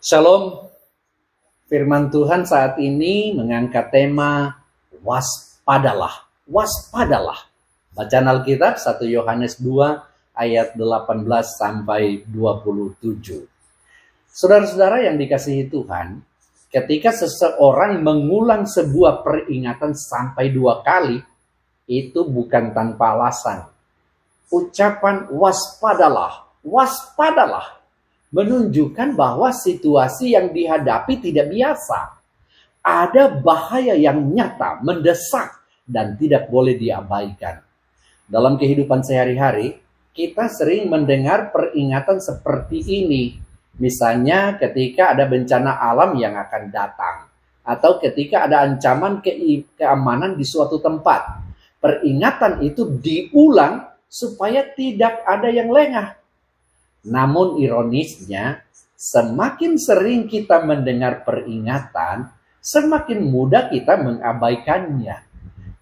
Shalom, firman Tuhan saat ini mengangkat tema waspadalah, waspadalah. Bacaan Alkitab 1 Yohanes 2 ayat 18 sampai 27. Saudara-saudara yang dikasihi Tuhan, ketika seseorang mengulang sebuah peringatan sampai 2 kali, itu bukan tanpa alasan. Ucapan waspadalah, waspadalah menunjukkan bahwa situasi yang dihadapi tidak biasa. Ada bahaya yang nyata, mendesak, dan tidak boleh diabaikan. Dalam kehidupan sehari-hari, kita sering mendengar peringatan seperti ini. Misalnya ketika ada bencana alam yang akan datang, atau ketika ada ancaman keamanan di suatu tempat. Peringatan itu diulang supaya tidak ada yang lengah. Namun ironisnya, semakin sering kita mendengar peringatan, semakin mudah kita mengabaikannya.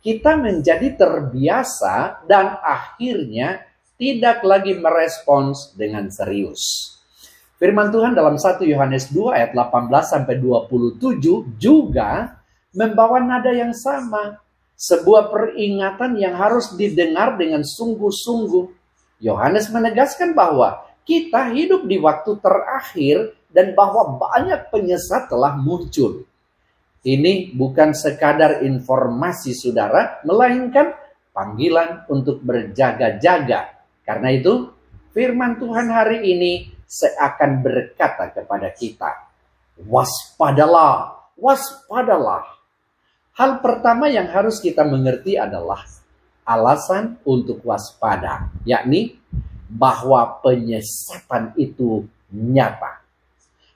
Kita menjadi terbiasa dan akhirnya tidak lagi merespons dengan serius. Firman Tuhan dalam 1 Yohanes 2 ayat 18 sampai 27 juga membawa nada yang sama. Sebuah peringatan yang harus didengar dengan sungguh-sungguh. Yohanes menegaskan bahwa kita hidup di waktu terakhir dan bahwa banyak penyesat telah muncul. Ini bukan sekadar informasi saudara, melainkan panggilan untuk berjaga-jaga. Karena itu, firman Tuhan hari ini seakan berkata kepada kita, waspadalah, waspadalah. Hal pertama yang harus kita mengerti adalah alasan untuk waspada, yakni bahwa penyesatan itu nyata.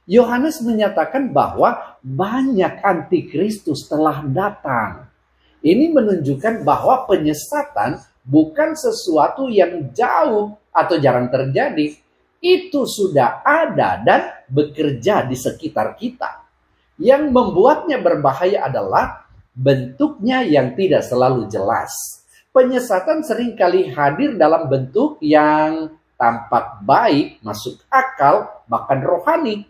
Yohanes menyatakan bahwa banyak antikristus telah datang. Ini menunjukkan bahwa penyesatan bukan sesuatu yang jauh atau jarang terjadi. Itu sudah ada dan bekerja di sekitar kita. Yang membuatnya berbahaya adalah bentuknya yang tidak selalu jelas. Penyesatan seringkali hadir dalam bentuk yang tampak baik, masuk akal, bahkan rohani.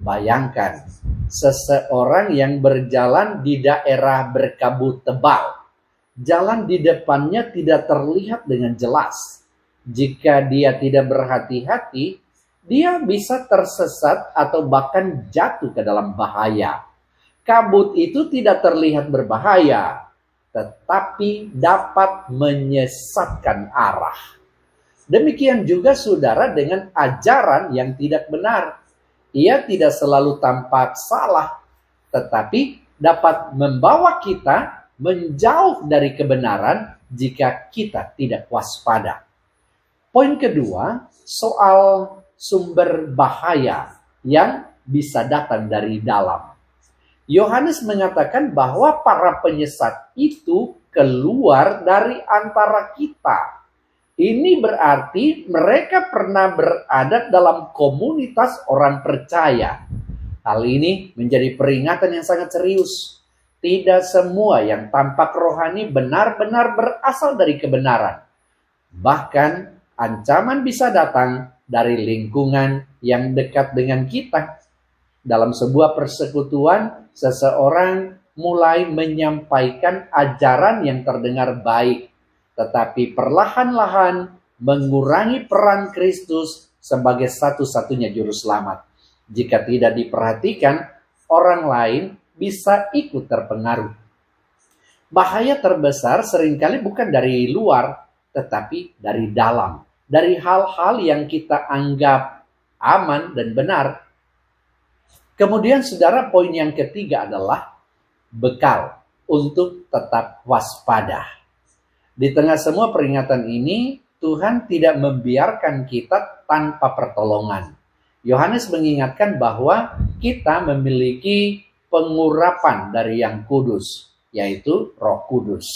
Bayangkan, seseorang yang berjalan di daerah berkabut tebal. Jalan di depannya tidak terlihat dengan jelas. Jika dia tidak berhati-hati, dia bisa tersesat atau bahkan jatuh ke dalam bahaya. Kabut itu tidak terlihat berbahaya, tetapi dapat menyesatkan arah. Demikian juga saudara dengan ajaran yang tidak benar. Ia tidak selalu tampak salah, tetapi dapat membawa kita menjauh dari kebenaran jika kita tidak waspada. Poin kedua, soal sumber bahaya yang bisa datang dari dalam. Yohanes mengatakan bahwa para penyesat itu keluar dari antara kita. Ini berarti mereka pernah berada dalam komunitas orang percaya. Hal ini menjadi peringatan yang sangat serius. Tidak semua yang tampak rohani benar-benar berasal dari kebenaran. Bahkan ancaman bisa datang dari lingkungan yang dekat dengan kita. Dalam sebuah persekutuan, seseorang mulai menyampaikan ajaran yang terdengar baik, tetapi perlahan-lahan mengurangi peran Kristus sebagai satu-satunya juru selamat. Jika tidak diperhatikan, orang lain bisa ikut terpengaruh. Bahaya terbesar seringkali bukan dari luar, tetapi dari dalam. Dari hal-hal yang kita anggap aman dan benar. Kemudian saudara, poin yang ketiga adalah bekal untuk tetap waspada. Di tengah semua peringatan ini, Tuhan tidak membiarkan kita tanpa pertolongan. Yohanes mengingatkan bahwa kita memiliki pengurapan dari yang kudus, yaitu Roh Kudus.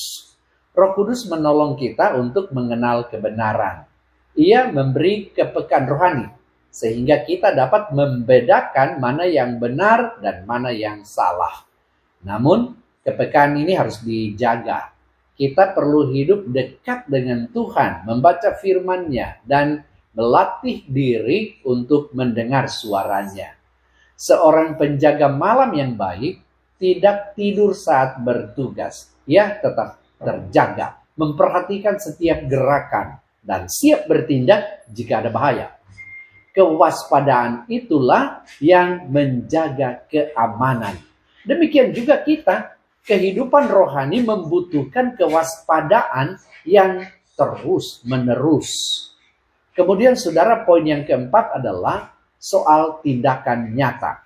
Roh Kudus menolong kita untuk mengenal kebenaran. Ia memberi kepekaan rohani, sehingga kita dapat membedakan mana yang benar dan mana yang salah. Namun, kepekaan ini harus dijaga. Kita perlu hidup dekat dengan Tuhan, membaca firman-Nya, dan melatih diri untuk mendengar suaranya. Seorang penjaga malam yang baik tidak tidur saat bertugas. Ia tetap terjaga, memperhatikan setiap gerakan, dan siap bertindak jika ada bahaya. Kewaspadaan itulah yang menjaga keamanan. Demikian juga kita, kehidupan rohani membutuhkan kewaspadaan yang terus-menerus. Kemudian saudara, poin yang keempat adalah soal tindakan nyata.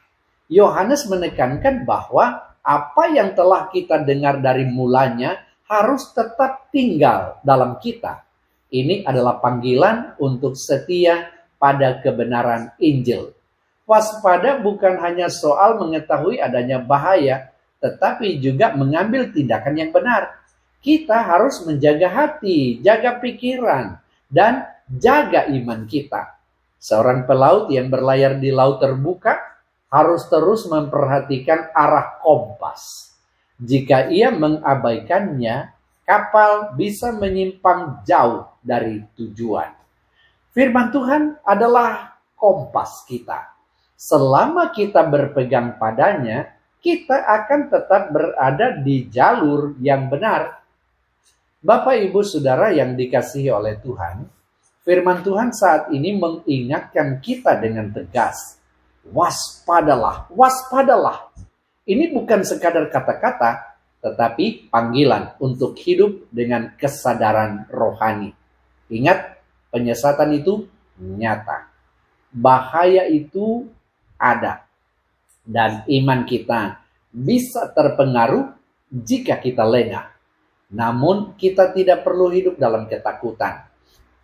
Yohanes menekankan bahwa apa yang telah kita dengar dari mulanya harus tetap tinggal dalam kita. Ini adalah panggilan untuk setia pada kebenaran Injil. Waspada bukan hanya soal mengetahui adanya bahaya, tetapi juga mengambil tindakan yang benar. Kita harus menjaga hati, jaga pikiran, dan jaga iman kita. Seorang pelaut yang berlayar di laut terbuka harus terus memperhatikan arah kompas. Jika ia mengabaikannya, kapal bisa menyimpang jauh dari tujuan. Firman Tuhan adalah kompas kita. Selama kita berpegang padanya, kita akan tetap berada di jalur yang benar. Bapak, Ibu, Saudara yang dikasihi oleh Tuhan, firman Tuhan saat ini mengingatkan kita dengan tegas. Waspadalah, waspadalah. Ini bukan sekadar kata-kata, tetapi panggilan untuk hidup dengan kesadaran rohani. Ingat, penyesatan itu nyata. Bahaya itu ada. Dan iman kita bisa terpengaruh jika kita lengah. Namun kita tidak perlu hidup dalam ketakutan.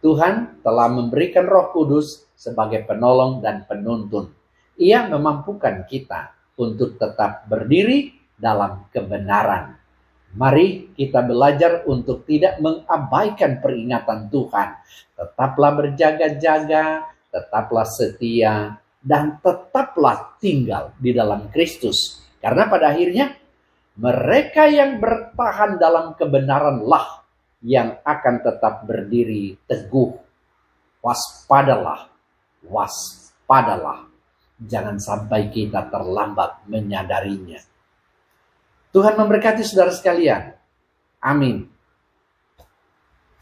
Tuhan telah memberikan Roh Kudus sebagai penolong dan penuntun. Ia memampukan kita untuk tetap berdiri dalam kebenaran. Mari kita belajar untuk tidak mengabaikan peringatan Tuhan. Tetaplah berjaga-jaga, tetaplah setia, dan tetaplah tinggal di dalam Kristus. Karena pada akhirnya, mereka yang bertahan dalam kebenaranlah yang akan tetap berdiri teguh. Waspadalah, waspadalah. Jangan sampai kita terlambat menyadarinya. Tuhan memberkati saudara sekalian. Amin.